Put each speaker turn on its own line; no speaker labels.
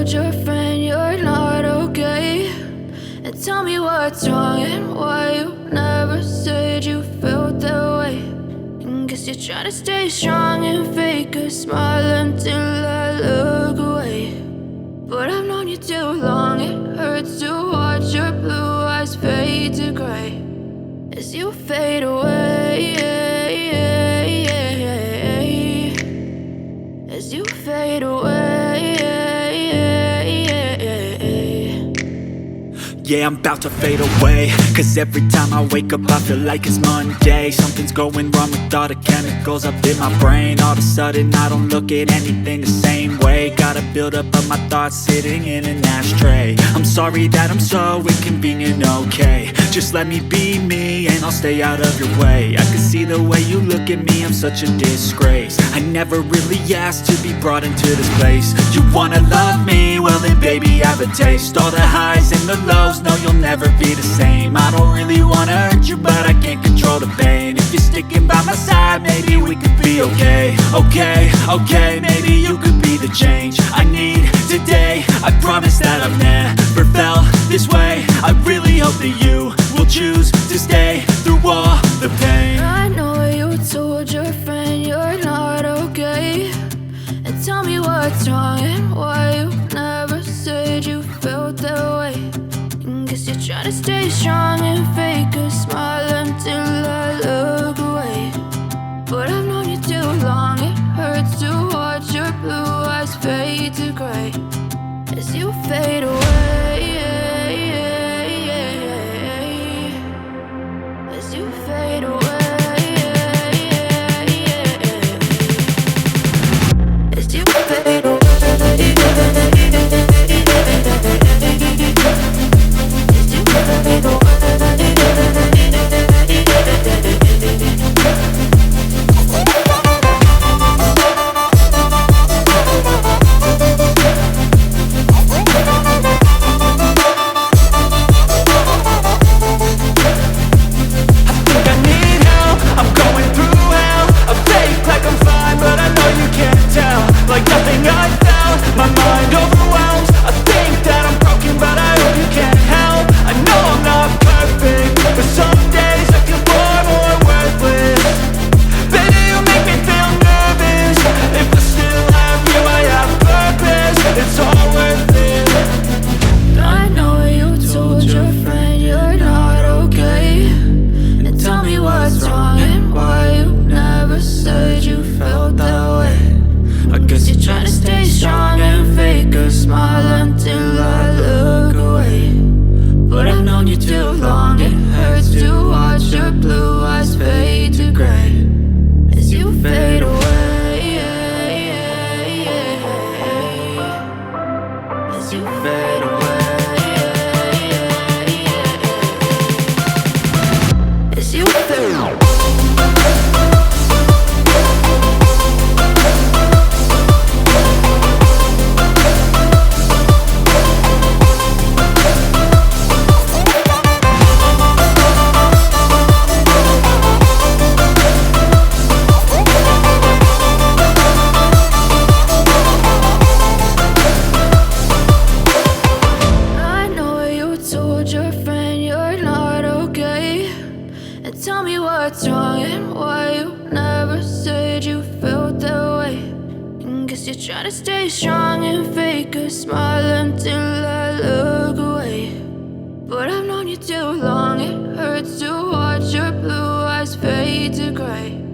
told your friend you're not okay? And tell me what's wrong and why you never said you felt that way. And guess you're trying to stay strong and fake a smile until I look away. But I've known you too long, it hurts to watch your blue eyes fade to gray as you fade away, as you fade away.
Yeah, I'm about to fade away, cause every time I wake up I feel like it's Monday. Something's going wrong with all the chemicals up in my brain. All of a sudden I don't look at anything the same way. Got a buildup of my thoughts sitting in an ashtray. I'm sorry that I'm so inconvenient, okay? Just let me be me and I'll stay out of your way. I can see the way you look at me, I'm such a disgrace. I never really asked to be brought into this place. You wanna love me? Well then baby, have a taste. All the highs and the lows, no, you'll never be the same. I don't really wanna hurt you, but I can't control the pain. If you're sticking by my side, maybe we could be okay. Okay, maybe you could be the change I need today. I promise that I've never felt this way. I really hope that you will choose to stay through all the pain.
I know you told your friend you're not okay. And tell me what's wrong and why you never said you felt that way. Guess you're trying to stay strong and fake a smile until I look away. But I've known you too long, it hurts to watch your blue eyes fade to gray as you fade away, as you fade away, as you fade away. Tell me what's wrong and why you never said you felt that way. And guess you're trying to stay strong and fake a smile until I look away. But I've known you too long, it hurts to watch your blue eyes fade to gray